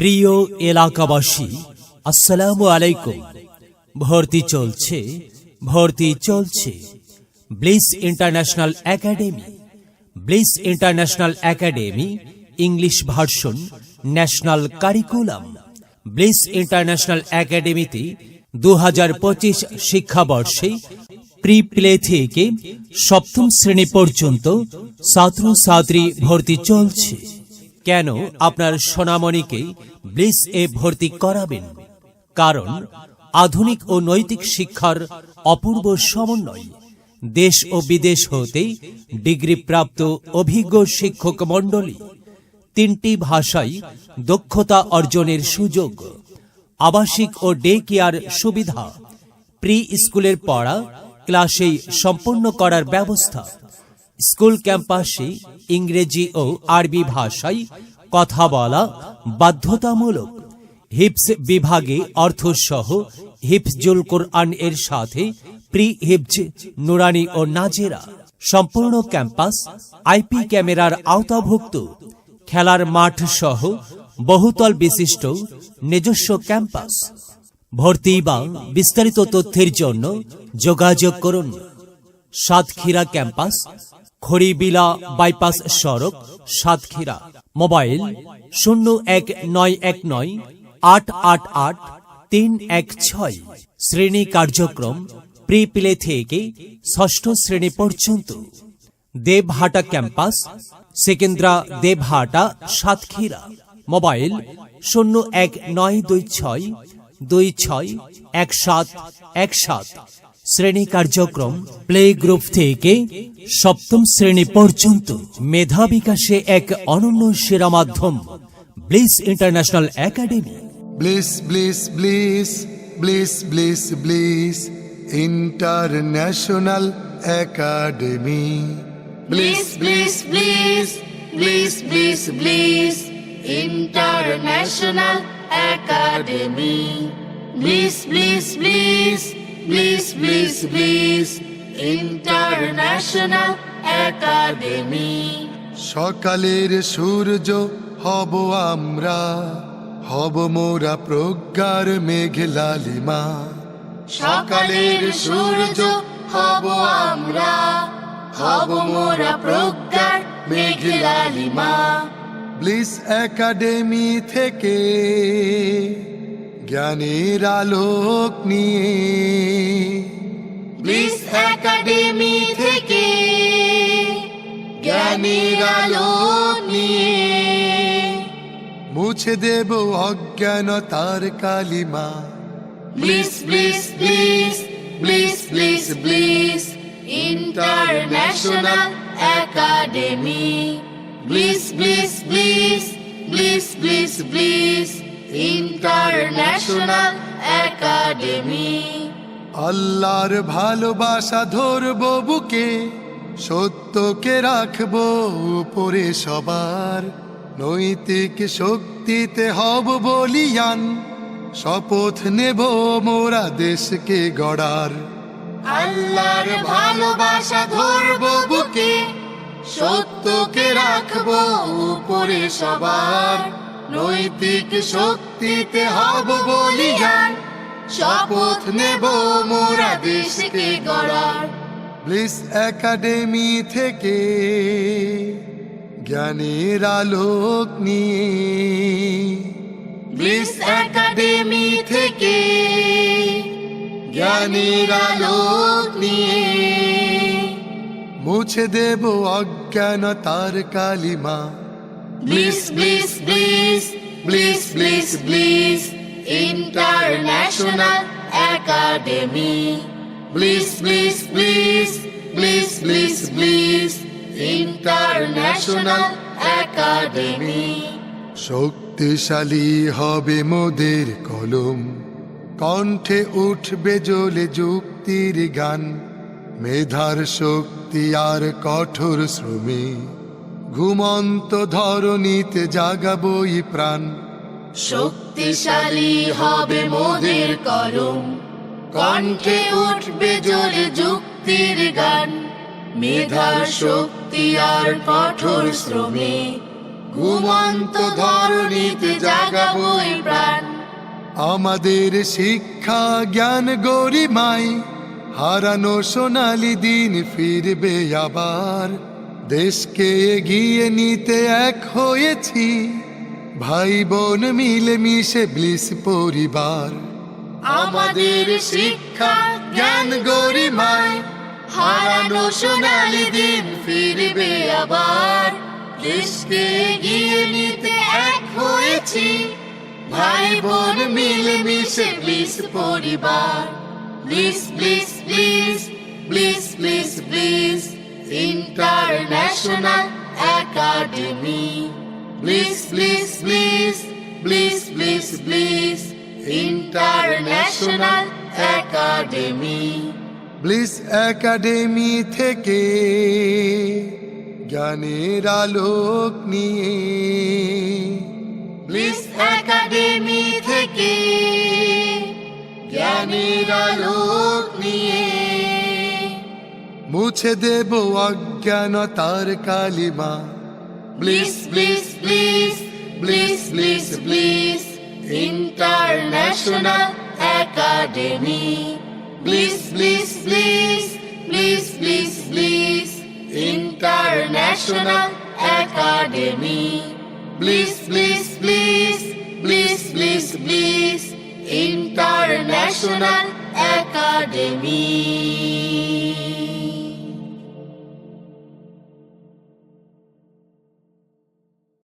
প্রিয় এলাকাবাসী, আসসালামু আলাইকুম। ভর্তি চলছে bliss international academy English version national curriculum. Bliss international একাডেমিতে 2025 শিক্ষাবর্ষে প্রি প্লে থেকে সপ্তম শ্রেণী পর্যন্ত ছাত্রছাত্রী ভর্তি চলছে। কেন আপনার সোনামণিকে ব্লিস এ ভর্তি করাবেন? কারণ আধুনিক ও নৈতিক শিক্ষার অপূর্ব সমন্বয়, দেশ ও বিদেশ হতে ডিগ্রিপ্রাপ্ত অভিজ্ঞ শিক্ষক মণ্ডলী, 3টি ভাষায় দক্ষতা অর্জনের সুযোগ, আবাসিক ও ডে কেয়ার সুবিধা, প্রি স্কুলের পড়া ক্লাসেই সম্পন্ন করার ব্যবস্থা, স্কুল ক্যাম্পাসে ইংরেজি ও আরবি ভাষায় কথা বলা বাধ্যতামূলক, হিফজ বিভাগে অর্থসহ হিফজুল কোরআন এর সাথে প্রি হিফজ নুরানি ও নাজেরা, সম্পূর্ণ ক্যাম্পাস আইপি ক্যামেরার আওতাভুক্ত, খেলার মাঠ সহ বহুতল বিশিষ্ট নিজস্ব ক্যাম্পাস। ভর্তি বা বিস্তারিত তথ্যের জন্য যোগাযোগ করুন সাতক্ষীরা ক্যাম্পাস, খড়িবিলা বাইপাস সড়ক, সাতক্ষীরা। মোবাইল 019919888-316। শ্রেণী কার্যক্রম প্রি প্লে থেকে ষষ্ঠ শ্রেণী পর্যন্ত। দেবহাটা ক্যাম্পাস, সেকেন্দ্রা দেবহাটা, সাতক্ষীরা। মোবাইল 01926261717। শ্রেণী কার্যক্রম প্লে গ্রুপ থেকে সপ্তম শ্রেণী পর্যন্ত। মেধা বিকাশে এক অনন্য সেরা মাধ্যম bliss international academy. Bliss bliss bliss bliss bliss bliss international academy. Bliss, bliss, bliss, bliss, bliss, bliss, International Academy. Bliss, bliss, bliss, bliss, bliss, bliss, International Academy. সকালের সূর্য হব আমরা, হব মোরা প্রজ্ঞার মেঘ লালিমা। সকালের সূর্য হব আমরা, হব মোরা প্রজ্ঞার মেঘ লালিমা। ব্লিস একাডেমি থেকে জ্ঞানের আলোক নিয়ে, ব্লিস একাডেমি থেকে জ্ঞানের আলো নিয়ে মুছে দেব অজ্ঞানতার কালিমা। Bliss bliss bliss bliss bliss bliss International Academy. Bliss, bliss, bliss, bliss, bliss, bliss, International Academy. আল্লাহর ভালোবাসা ধরবো বুকে, সত্যকে রাখবো উপরে সবার, নৈতিক শক্তিতে হব বলিয়ান, শপথ নেব মোরা দেশকে গড়ার। আল্লাহর ভালোবাসা ধরবো বুকে, সত্যকে রাখবো উপরে সবার, নৈতিক শক্তিতে হব বলিয়ান, শপথ নেব মোরা দেশকে গড়ার। ব্লিস একাডেমি থেকে জ্ঞানের আলোক নিয়ে, ব্লিস একাডেমি থেকে জ্ঞানের আলোক নিয়ে মুছে দেব অজ্ঞানতার কালিমা। Bliss bliss bliss bliss bliss bliss international academy. Bliss bliss bliss bliss bliss bliss international academy. শক্তিশালী হবে মোদের কলম, কণ্ঠে উঠবে জ্বলে যুক্তির গান, মেধার শক্তি আর কঠোর শ্রমে ঘুমন্ত ধরণীতে জাগাবই প্রাণ। শক্তিশালী হবে মোদের কলম, কণ্ঠে উঠবে জ্বলে যুক্তির গান, মেধার শক্তি আর কঠোর শ্রমে ঘুমন্ত ধরণীতে জাগাবই প্রাণ। আমাদের শিক্ষা জ্ঞান গরিমায় হারানো সোনালি দিন ফিরবে আবার। দেশকে এগিয়ে নিতে এক হয়েছি, ভাই বোন মিলে মিশে ব্লিস পরিবার। আমাদের শিক্ষা জ্ঞান গরিমায় হারানো সোনালি দিন ফিরবে আবার। দেশকে এগিয়ে নিতে এক হয়েছি, ভাই বোন মিলে মিশে ব্লিস পরিবার। Bliss bliss bliss bliss bliss bliss international academy. Bliss bliss bliss bliss bliss bliss international academy. Bliss academy থেকে জ্ঞানের আলোক নিয়ে, ব্লিস একাডেমি থেকে জ্ঞানের আলোক নিয়ে মুছে দেব অজ্ঞানতার কালিমা। Bliss bliss bliss bliss bliss bliss international academy. Bliss bliss bliss bliss bliss bliss international academy. Bliss bliss bliss bliss bliss bliss international academy.